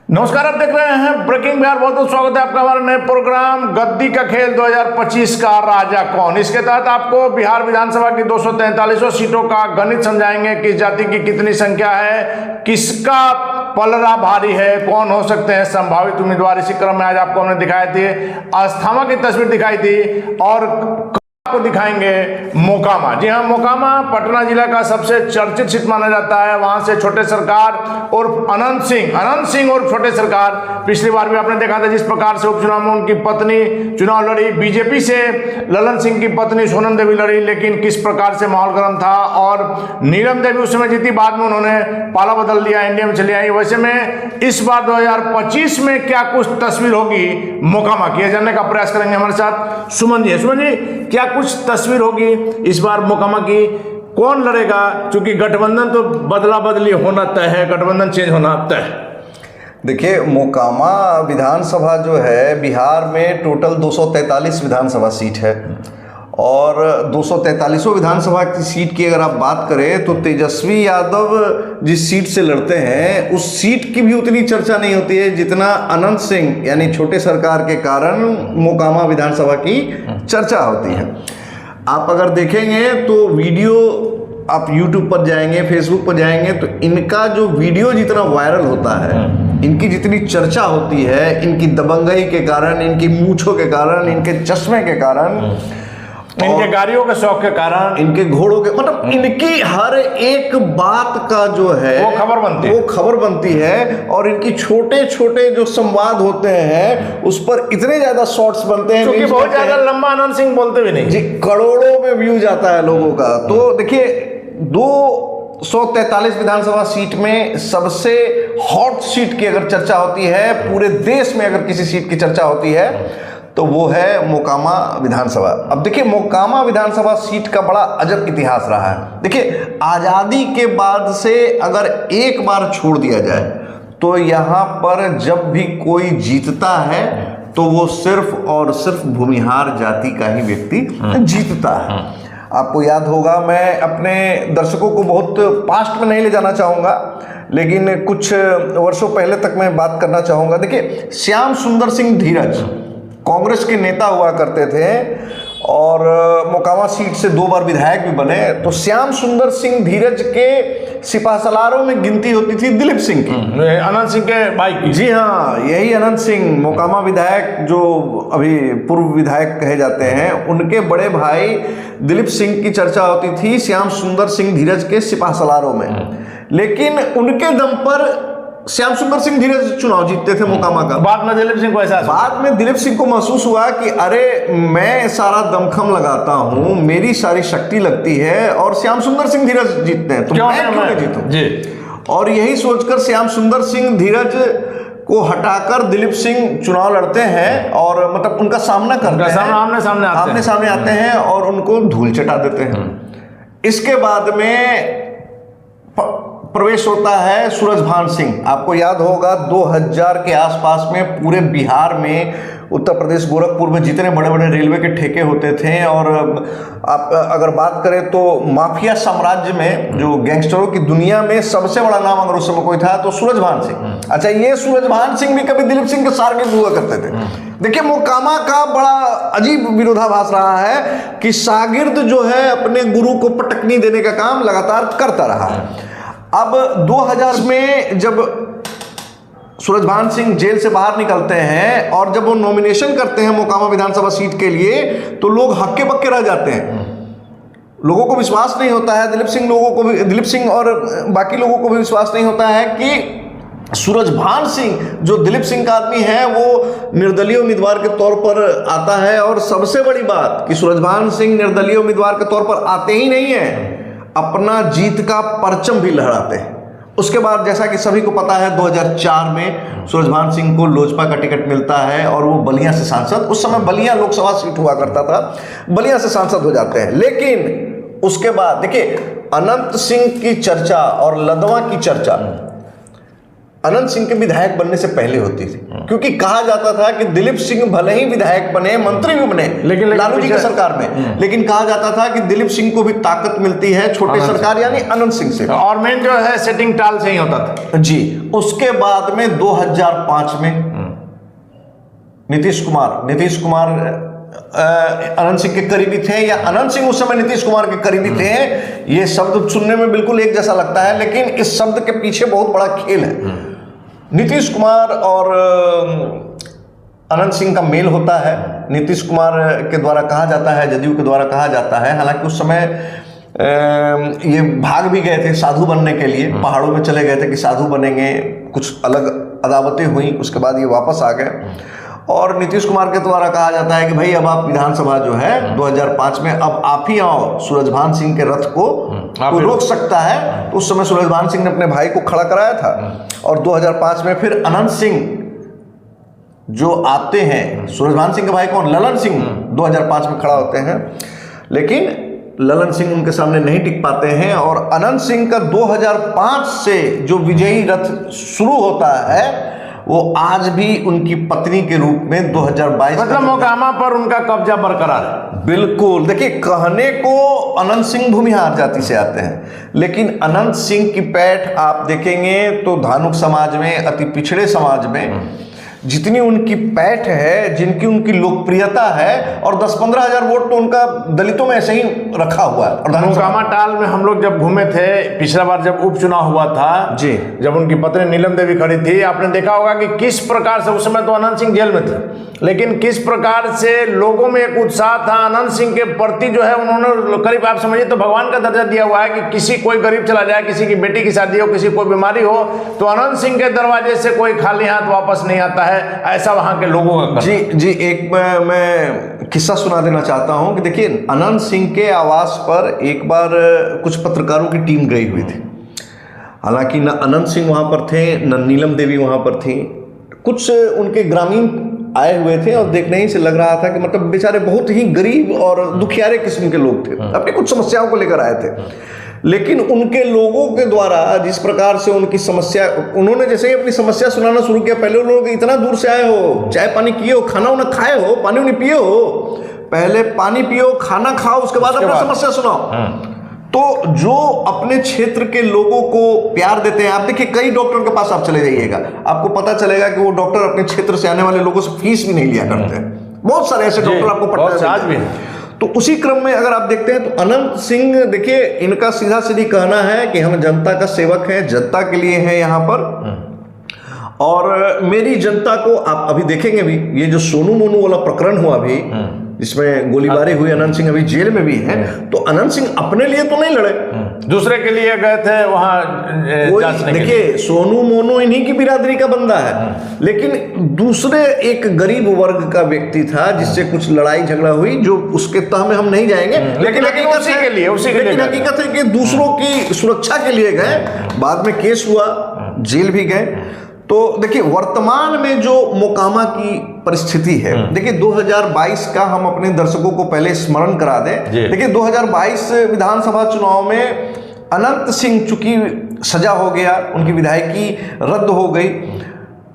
नमस्कार, आप देख रहे हैं ब्रेकिंग बिहार। बहुत बहुत स्वागत है आपका हमारे नए प्रोग्राम गद्दी का खेल 2025 का राजा कौन। इसके तहत आपको बिहार विधानसभा की 243 सीटों का गणित समझाएंगे। किस जाति की कितनी संख्या है, किसका पलड़ा भारी है, कौन हो सकते हैं संभावित उम्मीदवार। इसी क्रम में आज आपको हमने दिखाई थी अस्थामा की तस्वीर दिखाई थी और आपको दिखाएंगे मोकामा। जी हाँ, मोकामा पटना जिला का सबसे चर्चित सीट माना जाता है। वहां से छोटे सरकार और अनंत सिंह और छोटे सरकार, पिछली बार भी आपने देखा था जिस प्रकार से उपचुनाव में उनकी पत्नी चुनाव लड़ी। बीजेपी से ललन सिंह की पत्नी सोनम देवी लड़ी, लेकिन किस प्रकार से माहौल गर्म था और नीलम देवी उस समय जीती। बाद में उन्होंने पाला बदल दिया, एनडीए में चली आई। वैसे में इस बार 2025 में क्या कुछ तस्वीर होगी मोकामा की, जानने का प्रयास करेंगे हमारे साथ सुमन जी। सुमन जी, क्या कुछ तस्वीर होगी इस बार मोकामा की, कौन लड़ेगा? क्योंकि गठबंधन तो बदला बदली होना तय है, गठबंधन चेंज होना तय है। देखिए, मोकामा विधानसभा जो है बिहार में टोटल 243 विधानसभा सीट है और 243 विधानसभा की सीट की अगर आप बात करें तो तेजस्वी यादव जिस सीट से लड़ते हैं उस सीट की भी उतनी चर्चा नहीं होती है जितना अनंत सिंह यानी छोटे सरकार के कारण मोकामा विधानसभा की चर्चा होती है। आप अगर देखेंगे तो वीडियो, आप YouTube पर जाएंगे, फेसबुक पर जाएंगे तो इनका जो वीडियो जितना वायरल होता है, इनकी जितनी चर्चा होती है, इनकी दबंगई के कारण, इनकी मूंछों के कारण, इनके चश्मे के कारण, इनके गाड़ियों के शौक के कारण, इनके घोड़ों के, मतलब इनकी हर एक बात का जो है वो खबर बनती है और इनकी छोटे छोटे जो संवाद होते हैं उस पर इतने ज्यादा शॉर्ट्स बनते हैं, क्योंकि बहुत ज्यादा लंबा अनंत सिंह बोलते भी नहीं जी, करोड़ों में व्यू जाता है लोगों का। तो देखिए, 243 विधानसभा सीट में सबसे हॉट सीट की अगर चर्चा होती है, पूरे देश में अगर किसी सीट की चर्चा होती है तो वो है मोकामा विधानसभा। अब देखिए, मोकामा विधानसभा सीट का बड़ा अजब इतिहास रहा है। देखिए, आज़ादी के बाद से अगर एक बार छोड़ दिया जाए तो यहाँ पर जब भी कोई जीतता है तो वो सिर्फ और सिर्फ भूमिहार जाति का ही व्यक्ति जीतता है। आपको याद होगा, मैं अपने दर्शकों को बहुत पास्ट में नहीं ले जाना चाहूँगा, लेकिन कुछ वर्षों पहले तक मैं बात करना चाहूँगा। देखिए, श्याम सुंदर सिंह धीरज कांग्रेस के नेता हुआ करते थे और मोकामा सीट से 2 बार विधायक भी बने। तो श्याम सुंदर सिंह धीरज के सिपाहसलारों में गिनती होती थी दिलीप सिंह की, अनंत सिंह के भाई की। जी हाँ, यही अनंत सिंह मोकामा विधायक जो अभी पूर्व विधायक कहे जाते हैं, उनके बड़े भाई दिलीप सिंह की चर्चा होती थी श्याम सुंदर सिंह धीरज के सिपाहसलारों में। लेकिन उनके दम पर श्याम सुंदर सिंह धीरज चुनाव जीतते थे मोकामा का। बाद में दिलीप सिंह को एहसास, बाद में दिलीप सिंह को महसूस हुआ कि अरे, मैं सारा दमखम लगाता हूं, मेरी सारी शक्ति लगती है और श्याम सुंदर सिंह धीरज जीतते हैं तो मैं क्यों नहीं जीतूं जी। और यही सोचकर श्याम सुंदर सिंह धीरज को हटाकर दिलीप सिंह चुनाव लड़ते हैं और मतलब उनका सामना करते हैं, आमने सामने आते हैं और उनको धूल चटा देते हैं। इसके बाद में प्रवेश होता है सूरजभान सिंह। आपको याद होगा 2000 के आसपास में पूरे बिहार में, उत्तर प्रदेश गोरखपुर में जितने बड़े बड़े रेलवे के ठेके होते थे और आप अगर बात करें तो माफिया साम्राज्य में जो गैंगस्टरों की दुनिया में सबसे बड़ा नाम अगर उस समय कोई था तो सूरजभान सिंह। अच्छा, ये सूरजभान सिंह भी कभी दिलीप सिंह के शागिर्द हुआ करते थे। देखिए, मोकामा का बड़ा अजीब विरोधाभास रहा है कि शागिर्द जो है अपने गुरु को पटकनी देने का काम लगातार करता रहा है। अब 2000 में जब सूरजभान सिंह जेल से बाहर निकलते हैं और जब वो नॉमिनेशन करते हैं मोकामा विधानसभा सीट के लिए तो लोग हक्के बक्के रह जाते हैं। लोगों को विश्वास नहीं होता है, दिलीप सिंह और बाकी लोगों को भी विश्वास नहीं होता है कि सूरजभान सिंह जो दिलीप सिंह का आदमी है वो निर्दलीय उम्मीदवार के तौर पर आता है। और सबसे बड़ी बात कि सूरजभान सिंह निर्दलीय उम्मीदवार के तौर पर आते ही नहीं है, अपना जीत का परचम भी लहराते हैं। उसके बाद जैसा कि सभी को पता है 2004 में सूरजभान सिंह को लोजपा का टिकट मिलता है और वो बलिया से सांसद, उस समय बलिया लोकसभा सीट हुआ करता था, बलिया से सांसद हो जाते हैं। लेकिन उसके बाद देखिए, अनंत सिंह की चर्चा और लदवा की चर्चा अनंत सिंह के विधायक बनने से पहले होती थी, क्योंकि कहा जाता था कि दिलीप सिंह भले ही विधायक बने, मंत्री भी बने लेकिन लालू जी की सरकार में, लेकिन कहा जाता था कि दिलीप सिंह को भी ताकत मिलती है छोटे सरकार यानी अनंत सिंह से, और मेन जो है सेटिंग टाल से ही होता था जी। उसके बाद में 2005 में नीतीश कुमार अनंत सिंह के करीबी थे, या अनंत सिंह उस समय नीतीश कुमार के करीबी थे। ये शब्द सुनने में बिल्कुल एक जैसा लगता है, लेकिन इस शब्द के पीछे बहुत बड़ा खेल है। नीतीश कुमार और अनंत सिंह का मेल होता है। नीतीश कुमार के द्वारा कहा जाता है, जदयू के द्वारा कहा जाता है, हालांकि उस समय ये भाग भी गए थे साधु बनने के लिए, पहाड़ों में चले गए थे कि साधु बनेंगे, कुछ अलग अदावतें हुई, उसके बाद ये वापस आ गए। और नीतीश कुमार के द्वारा कहा जाता है कि भाई अब आप विधानसभा जो है 2005 में अब आप ही आओ, सूरजभान सिंह के रथ को कोई रोक सकता है। तो उस समय सूरजभान सिंह ने अपने भाई को खड़ा कराया था, और 2005 में फिर अनंत सिंह जो आते हैं, सूरजभान सिंह के भाई कौन, ललन सिंह 2005 में खड़ा होते हैं, लेकिन ललन सिंह उनके सामने नहीं टिक पाते हैं, और अनंत सिंह का 2005 से जो विजयी रथ शुरू होता है वो आज भी उनकी पत्नी के रूप में 2022 मतलब मोकामा पर उनका कब्जा बरकरार है। बिल्कुल। देखिए, कहने को अनंत सिंह भूमिहार जाति से आते हैं, लेकिन अनंत सिंह की पैठ आप देखेंगे तो धानुक समाज में, अति पिछड़े समाज में जितनी उनकी पैठ है, जिनकी उनकी लोकप्रियता है, और 10-15 हजार वोट तो उनका दलितों में ऐसे ही रखा हुआ है। और मोकामा टाल में हम लोग जब घूमे थे पिछला बार जब उपचुनाव हुआ था जी, जब उनकी पत्नी नीलम देवी खड़ी थी, आपने देखा होगा कि किस प्रकार से, उस समय तो अनंत सिंह जेल में थे, लेकिन किस प्रकार से लोगों में एक उत्साह था अनंत सिंह के प्रति, जो है उन्होंने करीब आप समझिए तो भगवान का दर्जा दिया हुआ है कि किसी कोई गरीब चला जाए, किसी की बेटी की शादी हो, किसी को बीमारी हो, तो अनंत सिंह के दरवाजे से कोई खाली हाथ वापस नहीं आता है, ऐसा वहां के लोगों का जी। एक मैं किस्सा सुना देना चाहता हूं कि देखिए, अनंत सिंह के आवास पर एक बार कुछ पत्रकारों की टीम गई हुई थी। हालांकि न अनंत सिंह वहां पर थे, न नीलम देवी वहां पर थी, कुछ उनके ग्रामीण आए हुए थे, और देखने ही से लग रहा था कि मतलब बेचारे बहुत ही गरीब और दुखियारे किस्म के लोग थे, अपनी कुछ समस्याओं को लेकर आए थे। लेकिन उनके लोगों के द्वारा जिस प्रकार से उनकी समस्या, उन्होंने जैसे ही अपनी समस्या सुनाना शुरू किया, पहले लोग इतना दूर से आए हो, चाय पानी किए हो, खाना उन्हें खाए हो, पानी उन्हें पिए हो, पहले पानी पियो, खाना खाओ, उसके बाद अपना समस्या सुनाओ। तो जो अपने क्षेत्र के लोगों को प्यार देते हैं, आप देखिए कई डॉक्टर के पास आप चले जाइएगा, आपको पता चलेगा कि वो डॉक्टर अपने क्षेत्र से आने वाले लोगों से फीस भी नहीं लिया करते हैं। बहुत सारे ऐसे डॉक्टर आपको पता है। तो उसी क्रम में अगर आप देखते हैं तो अनंत सिंह, देखिए इनका सीधा सीधी कहना है कि हम जनता का सेवक हैं, जनता के लिए हैं यहाँ पर, और मेरी जनता को आप अभी देखेंगे भी, ये जो सोनू मोनू वाला प्रकरण हुआ भी, जिसमें गोलीबारी हुई, अनंत सिंह अभी जेल में भी है, तो अनंत सिंह अपने लिए तो नहीं लड़े, दूसरे के लिए गए थे वहां। देखिए, सोनू मोनू इन्हीं की बिरादरी का बंदा है, लेकिन दूसरे एक गरीब वर्ग का व्यक्ति था जिससे कुछ लड़ाई झगड़ा हुई, जो उसके तह में हम नहीं जाएंगे, लेकिन हकीकत है कि दूसरों की सुरक्षा के लिए गए, बाद में केस हुआ, जेल भी गए। तो देखिए, वर्तमान में जो मोकामा की परिस्थिति है, देखिए 2022 का हम अपने दर्शकों को पहले स्मरण करा दें। देखिए 2022 विधानसभा चुनाव में अनंत सिंह चूंकि सजा हो गया, उनकी विधायकी रद्द हो गई,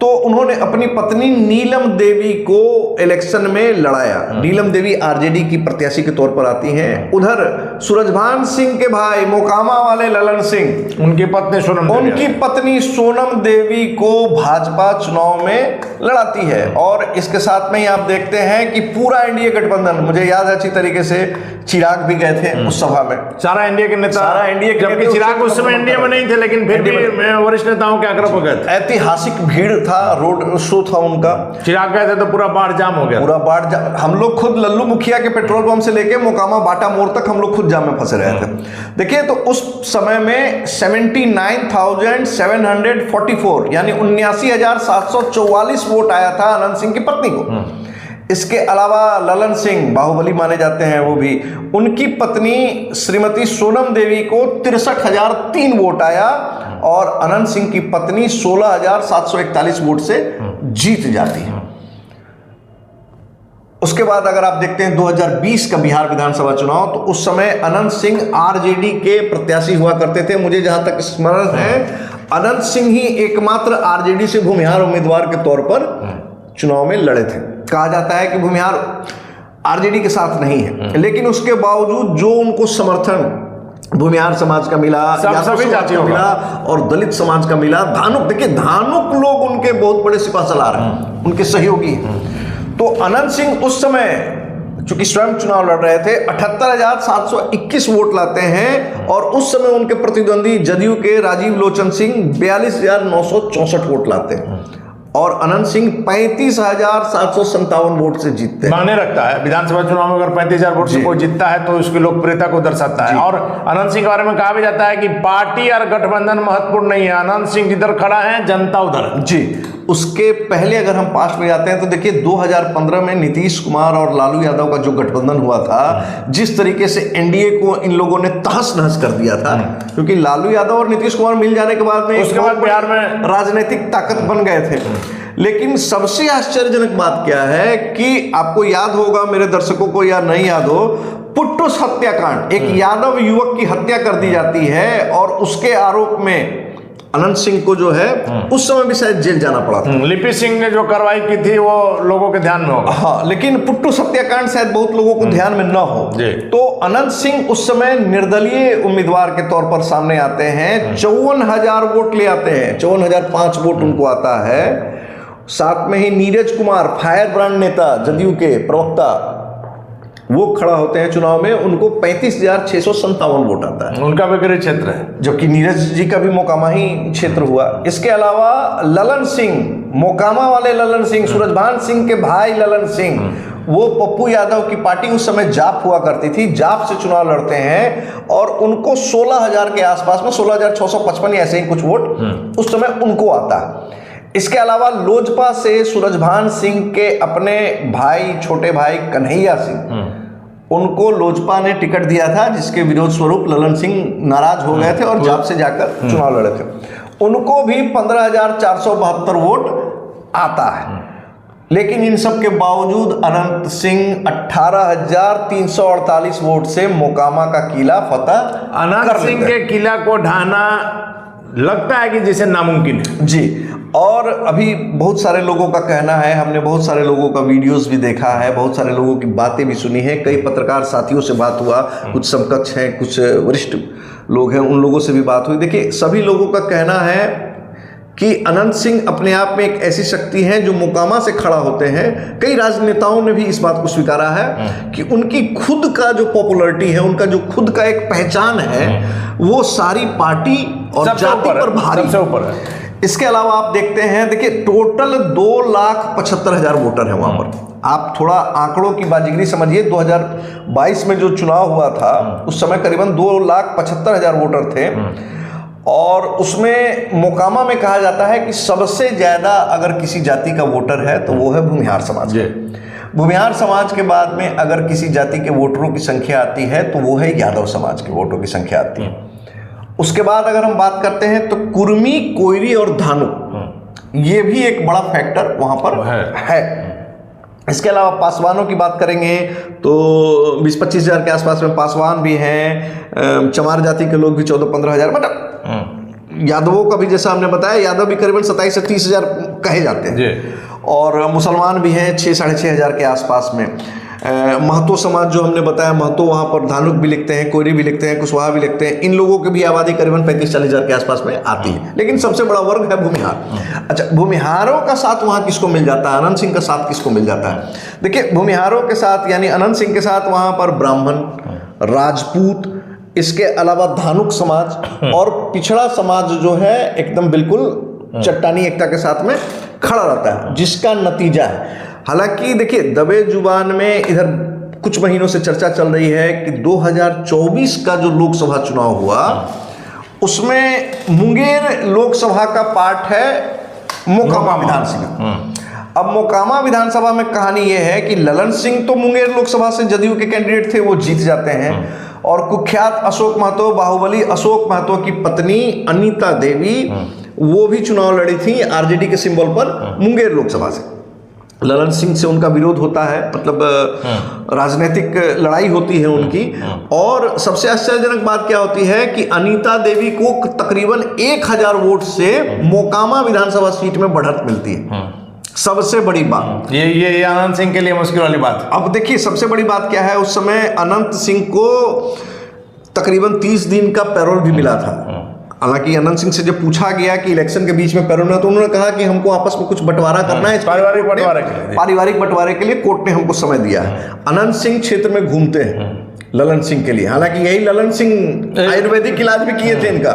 तो उन्होंने अपनी पत्नी नीलम देवी को इलेक्शन में लड़ाया। नीलम देवी आरजेडी की प्रत्याशी के तौर पर आती हैं। उधर सूरजभान सिंह के भाई मोकामा वाले ललन सिंह, उनकी पत्नी सोनम देवी को भाजपा चुनाव में लड़ाती है। और इसके साथ में ही आप देखते हैं कि पूरा एनडीए गठबंधन, मुझे याद है अच्छी तरीके से, चिराग भी गए थे उस सभा में, सारा एनडीए के नेता, जबकि चिराग उस समय एनडीए में नहीं थे, लेकिन फिर भी वरिष्ठ नेताओं के आग्रह पर गए थे। ऐतिहासिक भीड़ था, रोड शो था उनका। चिराग गए थे तो पूरा बाढ़ जाम हो गया, पूरा बाढ़ जाम। हम लोग खुद लल्लू मुखिया के पेट्रोल पंप से लेके मोकामा बाटा मोड़ तक हम लोग खुद जाम में फंसे रहे थे। देखिए, तो उस समय में 79,744 यानी 79,744 वोट आया था अनंत सिंह की पत्नी को। इसके अलावा ललन सिंह बाहुबली माने जाते हैं, वो भी, उनकी पत्नी श्रीमती सोनम देवी को 63,003 वोट आया, और अनंत सिंह की पत्नी 16,741 वोट से जीत जाती है। उसके बाद अगर आप देखते हैं 2020 का बिहार विधानसभा चुनाव, तो उस समय अनंत सिंह आरजेडी के प्रत्याशी हुआ करते थे। मुझे जहां तक स्मरण है, अनंत सिंह ही एकमात्र आरजेडी से भूमिहार उम्मीदवार के तौर पर चुनाव में लड़े थे। कहा जाता है कि भूमिहार आरजेडी के साथ नहीं है, लेकिन उसके बावजूद जो उनको समर्थन भूमिहार समाज का मिला, सभी जातियों का मिला और दलित समाज का मिला, धानुक, देखिए धानुक लोग उनके बहुत बड़े सिपाहसालार हैं, उनके सहयोगी हैं। तो अनंत सिंह उस समय चूंकि स्वयं चुनाव लड़ रहे थे, 78,721 वोट लाते हैं और उस समय उनके प्रतिद्वंदी जदयू के राजीव लोचन सिंह 42,964 वोट लाते हैं और अनंत सिंह 35,757 वोट से जीतते हैं। मायने रखता है विधानसभा चुनाव में अगर 35,000 वोट से कोई जीतता है तो उसकी लोकप्रियता को दर्शाता है। और अनंत सिंह के बारे में कहा भी जाता है कि पार्टी और गठबंधन महत्वपूर्ण नहीं है, अनंत सिंह जिधर खड़ा है जनता उधर। जी, उसके पहले अगर हम पास्ट में जाते हैं तो देखिए 2015 में नीतीश कुमार और लालू यादव का जो गठबंधन हुआ था, जिस तरीके से एनडीए को इन लोगों ने तहस नहस कर दिया था, क्योंकि लालू यादव और नीतीश कुमार मिल जाने के बाद में उसके बाद बिहार में राजनीतिक ताकत बन गए थे। लेकिन सबसे आश्चर्यजनक बात क्या है कि आपको याद होगा, मेरे दर्शकों को या नहीं याद हो, पुट्टुस हत्याकांड, एक यादव युवक की हत्या कर दी जाती है और उसके आरोप में अनंत सिंह को जो है उस समय भी शायद जेल जाना पड़ा था। लिपि सिंह ने जो कार्रवाई की थी वो लोगों के ध्यान में होगा। हाँ, लेकिन पुट्टुस हत्याकांड शायद बहुत लोगों को ध्यान में न हो। तो अनंत सिंह उस समय निर्दलीय उम्मीदवार के तौर पर सामने आते हैं, 54,000 वोट ले आते हैं, 54,005 वोट उनको आता है। साथ में ही नीरज कुमार, फायर ब्रांड नेता, जदयू के प्रवक्ता, वो खड़ा होते हैं चुनाव में, उनको 35,657 वोट आता है। उनका भी गृह क्षेत्र है, जबकि नीरज जी का भी मोकामा ही क्षेत्र हुआ। इसके अलावा ललन सिंह, मोकामा वाले ललन सिंह, सूरजभान सिंह के भाई ललन सिंह, वो पप्पू यादव की पार्टी उस समय जाप हुआ करती थी, जाप से चुनाव लड़ते हैं और उनको 16,000 के आसपास में 16,655 या ऐसे ही कुछ वोट उस समय उनको आता है। इसके अलावा लोजपा से सूरजभान सिंह के अपने भाई, छोटे भाई कन्हैया सिंह, उनको लोजपा ने टिकट दिया था, जिसके विरोध स्वरूप ललन सिंह नाराज हो गए थे और जाप से जाकर चुनाव लड़े थे। उनको भी 15,472 वोट आता है। लेकिन इन सब के बावजूद अनंत सिंह 18,348 वोट से मोकामा का किला फतह अनंत सिंह के किला को ढाना लगता है कि जैसे नामुमकिन है। जी, और अभी बहुत सारे लोगों का कहना है, हमने बहुत सारे लोगों का वीडियोस भी देखा है, बहुत सारे लोगों की बातें भी सुनी है, कई पत्रकार साथियों से बात हुआ, कुछ समकक्ष हैं, कुछ वरिष्ठ लोग हैं, उन लोगों से भी बात हुई। देखिए, सभी लोगों का कहना है कि अनंत सिंह अपने आप में एक ऐसी शक्ति है जो मोकामा से खड़ा होते हैं। कई राजनेताओं ने भी इस बात को स्वीकारा है कि उनकी खुद का जो पॉपुलैरिटी है, उनका जो खुद का एक पहचान है, वो सारी पार्टी और जाति पर भारी सबसे ऊपर है। इसके अलावा आप देखते हैं, देखिए टोटल 2,75,000 वोटर हैं वहां पर। आप थोड़ा आंकड़ों की बाजीगरी समझिए, 2022 में जो चुनाव हुआ था उस समय करीबन 2,75,000 वोटर थे और उसमें मोकामा में कहा जाता है कि सबसे ज्यादा अगर किसी जाति का वोटर है तो वो है भूमिहार समाज का। भूमिहार समाज के बाद में अगर किसी जाति के वोटरों की संख्या आती है तो वो है यादव समाज के वोटों की संख्या आती है। उसके बाद अगर हम बात करते हैं तो कुर्मी, कोयरी और धानुक, ये भी एक बड़ा फैक्टर वहां पर है। इसके अलावा पासवानों की बात करेंगे तो 20-25 हज़ार के आसपास में पासवान भी हैं, चमार जाति के लोग भी 14-15 हज़ार, मतलब यादवों का भी जैसा हमने बताया, यादव भी करीबन 27 से 30 हज़ार कहे जाते हैं, और मुसलमान भी हैं 6-6.5 हज़ार के आसपास में। महतो समाज जो हमने बताया, महतो वहाँ पर धानुक भी लिखते हैं, कोयरी भी लिखते हैं, कुशवाहा भी लिखते हैं, इन लोगों की भी आबादी करीबन 35-40 हज़ार के आसपास में आती है। लेकिन सबसे बड़ा वर्ग है भूमिहार। अच्छा, भूमिहारों का साथ वहाँ किसको मिल जाता है, अनंत सिंह का साथ किसको मिल जाता है? देखिए, भूमिहारों के साथ यानी अनंत सिंह के साथ वहाँ पर ब्राह्मण, राजपूत, इसके अलावा धानुक समाज और पिछड़ा समाज जो है एकदम बिल्कुल चट्टानी एकता के साथ में खड़ा रहता है, जिसका नतीजा है, हालांकि देखिए दबे जुबान में इधर कुछ महीनों से चर्चा चल रही है कि 2024 का जो लोकसभा चुनाव हुआ उसमें मुंगेर लोकसभा का पार्ट है मोकामा विधानसभा। अब मोकामा विधानसभा में कहानी यह है कि ललन सिंह तो मुंगेर लोकसभा से जदयू के कैंडिडेट थे, वो जीत जाते हैं, और कुख्यात अशोक महतो, बाहुबली अशोक महतो की पत्नी अनीता देवी, वो भी चुनाव लड़ी थी आरजेडी के सिंबल पर मुंगेर लोकसभा से। ललन सिंह से उनका विरोध होता है, मतलब राजनीतिक लड़ाई होती है उनकी। और सबसे आश्चर्यजनक बात क्या होती है कि अनीता देवी को तकरीबन 1000 वोट से मोकामा विधानसभा सीट में बढ़त मिलती है। सबसे बड़ी बात ये अनंत सिंह के लिए मुश्किल वाली बात। अब देखिए सबसे बड़ी बात क्या है, उस समय अनंत सिंह को तकरीबन 30 दिन का पैरोल भी मिला था। हालांकि अनंत सिंह से जब पूछा गया कि इलेक्शन के बीच में पैरोल, तो उन्होंने कहा कि हमको आपस में कुछ बंटवारा करना है, पारिवारिक बंटवारे के लिए कोर्ट ने हमको समय दिया है। अनंत सिंह क्षेत्र में घूमते हैं ललन सिंह के लिए, हालांकि यही ललन सिंह आयुर्वेदिक इलाज भी किए थे इनका,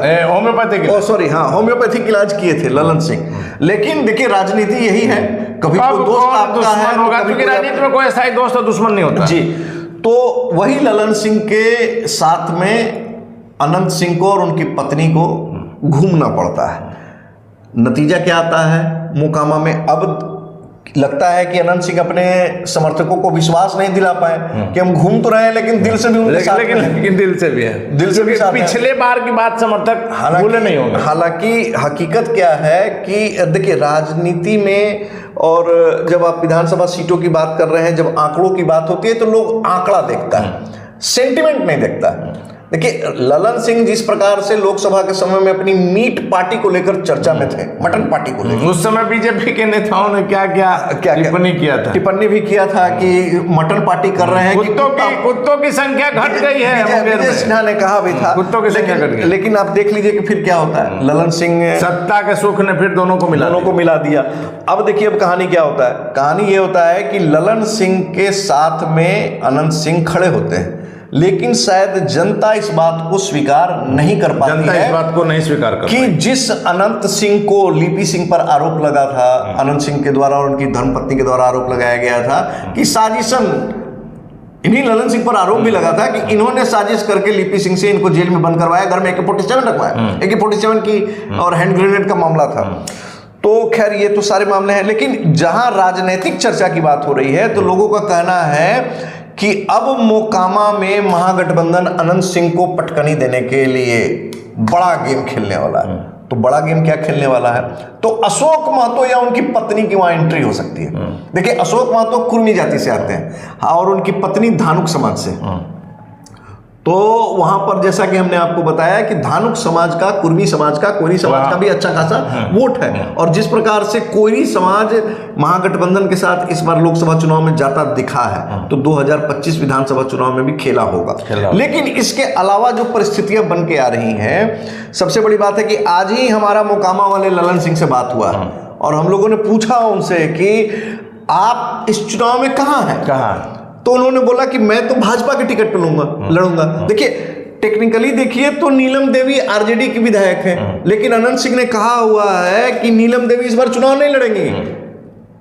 होम्योपैथिक इलाज किए थे ललन सिंह। लेकिन देखिए राजनीति यही है, कभी कोई दोस्त आपका है होगा, क्योंकि राजनीति में कोई स्थायी दोस्त और दुश्मन नहीं होता जी। तो वही ललन सिंह के साथ में अनंत सिंह को और उनकी पत्नी को घूमना पड़ता है। नतीजा क्या आता है मोकामा में? अब लगता है कि अनंत सिंह अपने समर्थकों को विश्वास नहीं दिला पाए कि हम घूम तो रहे हैं लेकिन दिल से भी उनके साथ, लेकिन दिल से भी है, दिल से भी साथ पिछले बार की बात समर्थक भूले नहीं होंगे। हालांकि हकीकत क्या है कि देखिए राजनीति में, और जब आप विधानसभा सीटों की बात कर रहे हैं, जब आंकड़ों की बात होती है तो लोग आंकड़ा देखता है, सेंटिमेंट नहीं देखता। देखिए ललन सिंह जिस प्रकार से लोकसभा के समय में अपनी मीट पार्टी को लेकर चर्चा में थे, मटन पार्टी को लेकर, उस समय बीजेपी के नेताओं ने क्या टिप्पणी किया था, टिप्पणी भी किया था कि मटन पार्टी कर रहे हैं, कुत्तों की संख्या घट गई है। विजय सिन्हा ने कहा भी था कुत्तों की संख्या घट गई, लेकिन आप देख लीजिए कि फिर क्या होता है, ललन सिंह सत्ता के सुख ने फिर दोनों को मिला दिया। अब देखिए अब कहानी क्या होता है, कहानी ये होता है कि ललन सिंह के साथ में अनंत सिंह खड़े होते हैं, लेकिन शायद जनता इस बात को स्वीकार नहीं कर पाती है, जनता इस बात को नहीं स्वीकार कर कि जिस अनंत सिंह को लिपि सिंह पर आरोप लगा था, अनंत सिंह के द्वारा और उनकी धर्मपत्नी के द्वारा आरोप लगाया गया था कि साजिशन, इन्हीं ललन सिंह पर आरोप भी लगा था कि इन्होंने साजिश करके लिपि सिंह से इनको जेल में बंद करवाया, घर में AK-47 रखवाया, AK-47 की और हैंड ग्रेनेड का मामला था। तो खैर ये तो सारे मामले हैं, लेकिन जहां राजनीतिक चर्चा की बात हो रही है तो लोगों का कहना है कि अब मोकामा में महागठबंधन अनंत सिंह को पटकनी देने के लिए बड़ा गेम खेलने वाला है। तो बड़ा गेम क्या खेलने वाला है? तो अशोक महतो या उनकी पत्नी की वहां एंट्री हो सकती है। देखिए अशोक महतो कुर्मी जाति से आते हैं और उनकी पत्नी धानुक समाज से। तो वहां पर जैसा कि हमने आपको बताया कि धानुक समाज का, कुर्मी समाज का, कोयरी समाज का भी अच्छा खासा वोट है, और जिस प्रकार से कोयरी समाज महागठबंधन के साथ इस बार लोकसभा चुनाव में जाता दिखा है, तो 2025 विधानसभा चुनाव में भी खेला होगा। लेकिन इसके अलावा जो परिस्थितियां बन के आ रही हैं, सबसे बड़ी बात है कि आज ही हमारा मोकामा वाले ललन सिंह से बात हुआ और हम लोगों ने पूछा उनसे कि आप इस चुनाव में कहाँ हैं? तो उन्होंने बोला कि मैं तो भाजपा के टिकट पे लड़ूंगा। देखिए टेक्निकली देखिए तो नीलम देवी आरजेडी की विधायक है, लेकिन अनंत सिंह ने कहा हुआ है कि नीलम देवी इस बार चुनाव नहीं लड़ेंगी,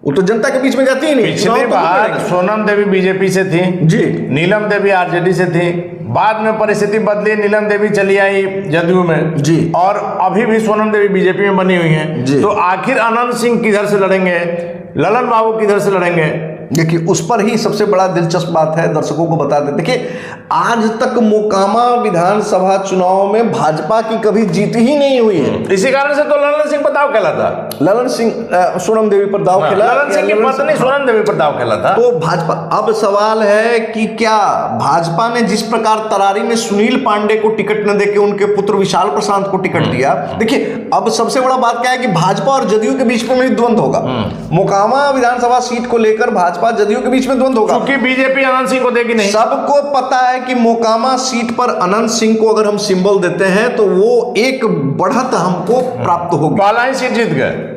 वो तो जनता के बीच में जाती ही नहीं। पिछली बार सोनम देवी बीजेपी से थी जी, नीलम देवी आरजेडी से थी, बाद में परिस्थिति बदली, नीलम देवी चली आई जदयू में जी, और अभी भी सोनम देवी बीजेपी में बनी हुई हैं। तो आखिर अनंत सिंह किधर से लड़ेंगे, ललन बाबू किधर से लड़ेंगे? देखिए उस पर ही सबसे बड़ा दिलचस्प बात है, दर्शकों को बता दें। देखिए आज तक मोकामा विधानसभा चुनाव में भाजपा की कभी जीत ही नहीं हुई है। इसी कारण से तो ललन सिंह पर दाव खेला था, ललन सिंह सोनम देवी पर दाव खेला, ललन सिंह की पत्नी सोनम देवी पर दाव खेला था। तो भाजपा, अब सवाल है कि क्या भाजपा ने जिस प्रकार तरारी में सुनील पांडे को टिकट न देके उनके पुत्र विशाल प्रशांत को टिकट दिया, देखिए अब सबसे बड़ा बात क्या है कि भाजपा और जदयू के बीच में द्वंद होगा। मोकामा विधानसभा सीट को लेकर भाजपा जदयू के बीच में द्वंद होगा, क्योंकि बीजेपी अनंत सिंह को देगी नहीं। सबको पता है कि मोकामा सीट पर अनंत सिंह को अगर हम सिंबल देते हैं तो वो एक बढ़त हमको प्राप्त होगी। बालाई सीट जीत गए।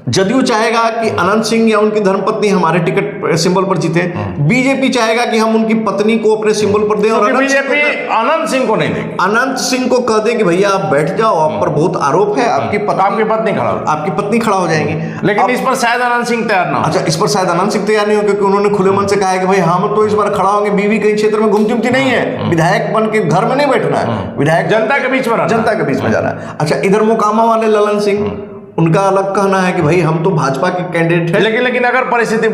जदयू चाहेगा कि अनंत सिंह या उनकी धर्मपत्नी हमारे टिकट सिंबल पर जीते, बीजेपी चाहेगा कि हम उनकी पत्नी को अपने सिंबल पर दें, और बीजेपी अनंत सिंह को नहीं देगी। अनंत सिंह को कह दे कि भैया आप बैठ जाओ, आप पर बहुत आरोप है, आपकी पत्नी खड़ा हो जाएंगी। लेकिन इस पर शायद अनंत सिंह तैयार ना हो। अच्छा, इस पर शायद अनंत सिंह तैयार नहीं हो, क्योंकि उन्होंने खुले मन से कहा है कि भाई हम तो इस बार खड़ा होंगे, बीवी कहीं क्षेत्र में घूमती नहीं है, विधायक बन के घर में नहीं बैठना है, विधायक जनता के बीच में जाना है। अच्छा, इधर मोकामा वाले ललन सिंह, उनका अलग कहना है कि भाई हम तो भाजपा के कैंडिडेट हैं। लेकिन अगर परिस्थिति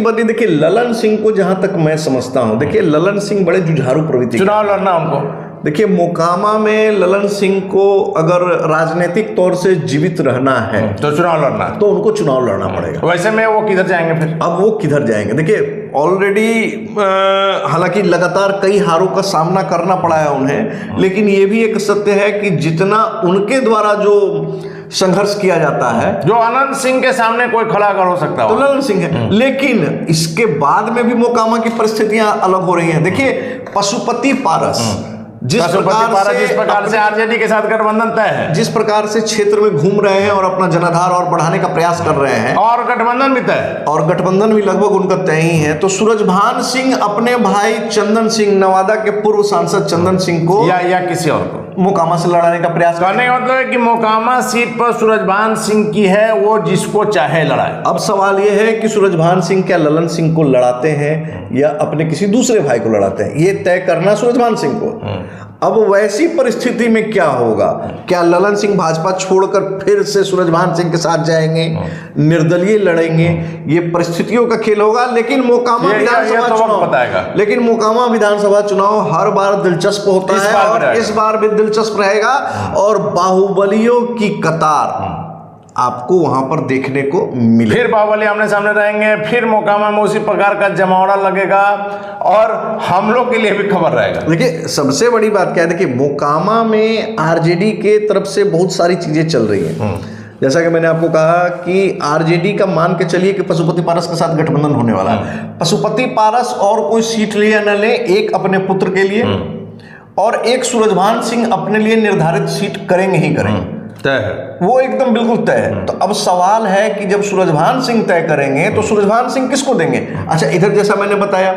बदली, देखिए ललन सिंह को जहां तक मैं समझता हूं, देखिए ललन सिंह बड़े जुझारू प्रवृत्ति, चुनाव लड़ना उनको देखिए, मोकामा में ललन सिंह को अगर राजनीतिक तौर से जीवित रहना है तो चुनाव लड़ना, तो उनको चुनाव लड़ना पड़ेगा। वैसे में वो किधर जाएंगे फिर? अब वो किधर जाएंगे? देखिए, ऑलरेडी हालांकि लगातार कई हारों का सामना करना पड़ा है उन्हें, लेकिन ये भी एक सत्य है कि जितना उनके द्वारा जो संघर्ष किया जाता है, जो अनंत सिंह के सामने कोई खड़ा कर हो सकता तो हो, ललन सिंह है। लेकिन इसके बाद में भी मोकामा की परिस्थितियां अलग हो रही हैं। देखिए, पशुपति पारस जिस प्रकार से आरजेडी के साथ गठबंधन तय है, जिस प्रकार से क्षेत्र में घूम रहे हैं और अपना जनाधार और बढ़ाने का प्रयास कर रहे हैं, और गठबंधन भी तय है, और गठबंधन भी लगभग उनका तय ही है, तो सूरजभान सिंह अपने भाई चंदन सिंह, नवादा के पूर्व सांसद चंदन सिंह को या किसी और को मोकामा से लड़ाने का प्रयास करने का मतलब है कि मोकामा सीट पर सूरजभान सिंह की है, वो जिसको चाहे लड़ाए। अब सवाल यह है कि सूरजभान सिंह क्या ललन सिंह को लड़ाते हैं या अपने किसी दूसरे भाई को लड़ाते हैं, ये तय करना सूरजभान सिंह को। अब वैसी परिस्थिति में क्या होगा? क्या ललन सिंह भाजपा छोड़कर फिर से सूरजभान सिंह के साथ जाएंगे, निर्दलीय लड़ेंगे? ये परिस्थितियों का खेल होगा। लेकिन मोकामा विधानसभा चुनाव बताएगा, लेकिन मोकामा विधानसभा चुनाव हर बार दिलचस्प होता है, और इस बार भी दिलचस्प रहेगा, और बाहुबलियों की कतार आपको वहां पर देखने को मिले। फिर बाहुबली आमने सामने रहेंगे, फिर मोकामा में उसी प्रकार का जमावड़ा लगेगा, और हम लोग के लिए भी खबर रहेगा। देखिए, सबसे बड़ी बात क्या है, देखिए मोकामा में आरजेडी के तरफ से बहुत सारी चीजें चल रही हैं। जैसा कि मैंने आपको कहा कि आरजेडी का मान के चलिए कि पशुपति पारस के साथ गठबंधन होने वाला है। पशुपति पारस और कोई सीट ले या न ले, एक अपने पुत्र के लिए और एक सूरजभान सिंह अपने लिए निर्धारित सीट करेंगे ही करेंगे, तय है, वो एकदम बिल्कुल तय है। तो अब सवाल है कि जब सूरजभान सिंह तय करेंगे तो सूरजभान सिंह किसको देंगे? अच्छा, इधर जैसा मैंने बताया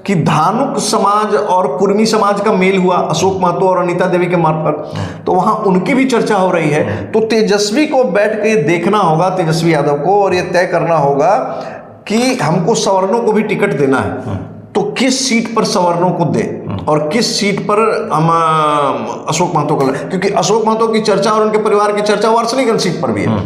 कि धानुक समाज और कुर्मी समाज का मेल हुआ अशोक महतो और अनीता देवी के मार्फत, तो वहां उनकी भी चर्चा हो रही है। तो तेजस्वी को बैठ के देखना होगा, तेजस्वी यादव को, और ये तय करना होगा कि हमको सवर्णों को भी टिकट देना है, तो किस सीट पर सवर्णों को दे और किस सीट पर हम अशोक महतो को, क्योंकि अशोक महतो की चर्चा और उनके परिवार की चर्चा वार्षिकगंज सीट पर भी है।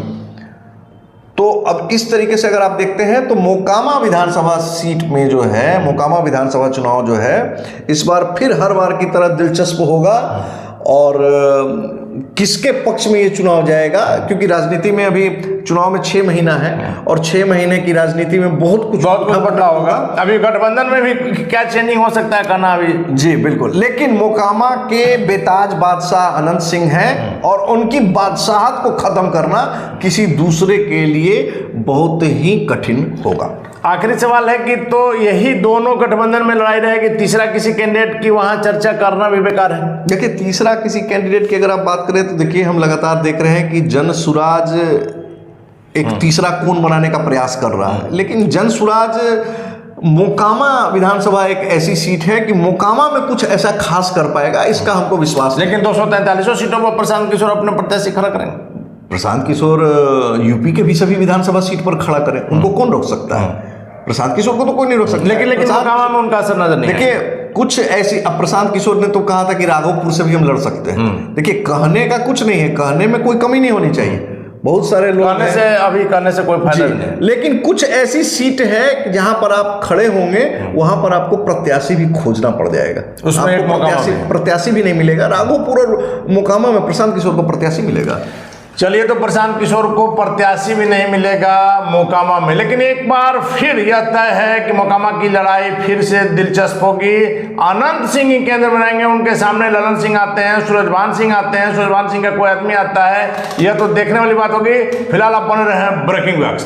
तो अब इस तरीके से अगर आप देखते हैं तो मोकामा विधानसभा सीट में जो है, मोकामा विधानसभा चुनाव जो है इस बार फिर हर बार की तरह दिलचस्प होगा। और किसके पक्ष में ये चुनाव जाएगा, क्योंकि राजनीति में अभी चुनाव में 6 महीना है, और 6 महीने की राजनीति में बहुत कुछ बदलाव होगा। अभी गठबंधन में भी क्या चेंजिंग हो सकता है कहना अभी। जी बिल्कुल, लेकिन मोकामा के बेताज बादशाह अनंत सिंह हैं, और उनकी बादशाहत को खत्म करना किसी दूसरे के लिए बहुत ही कठिन होगा। आखिरी सवाल है कि तो यही दोनों गठबंधन में लड़ाई रहेगी, तीसरा किसी कैंडिडेट की वहां चर्चा करना भी बेकार है? देखिए, तीसरा किसी कैंडिडेट की अगर आप बात करें तो देखिए, हम लगातार देख रहे हैं कि जनसुराज एक तीसरा कोण बनाने का प्रयास कर रहा है, लेकिन जनसुराज मोकामा विधानसभा एक ऐसी सीट है कि मोकामा में कुछ ऐसा खास कर पाएगा, इसका हमको विश्वास नहीं। लेकिन 243 सीटों पर प्रशांत किशोर अपने प्रत्याशी खड़ा करेंगे। प्रशांत किशोर यूपी के भी सभी विधानसभा सीट पर खड़ा करें, उनको कौन रोक सकता है? प्रशांत किशोर को तो कोई नहीं रोक सकता। लेकिन मोकामा में उनका असर नजर नहीं। देखिए, कुछ ऐसी, अब प्रशांत किशोर ने तो कहा था कि राघवपुर से भी हम लड़ सकते हैं। देखिए, कहने का कुछ नहीं है, कहने में कोई कमी नहीं होनी चाहिए। बहुत सारे लोग कहने से कोई फायदा नहीं है, लेकिन कुछ ऐसी सीट है जहां पर आप खड़े होंगे, वहां पर आपको प्रत्याशी भी खोजना पड़ जाएगा, उसमें एक प्रत्याशी भी नहीं मिलेगा। राघवपुर और मोकामा में प्रशांत किशोर को प्रत्याशी मिलेगा। चलिए, तो प्रशांत किशोर को प्रत्याशी भी नहीं मिलेगा मोकामा में, लेकिन एक बार फिर यह तय है कि मोकामा की लड़ाई फिर से दिलचस्प होगी। अनंत सिंह ही केंद्र बनाएंगे, उनके सामने ललन सिंह आते हैं, सूरजभान सिंह आते हैं, सूरजभान सिंह का कोई आदमी आता है, यह तो देखने वाली बात होगी। फिलहाल आप बने रहे हैं ब्रेकिंग न्यूज़।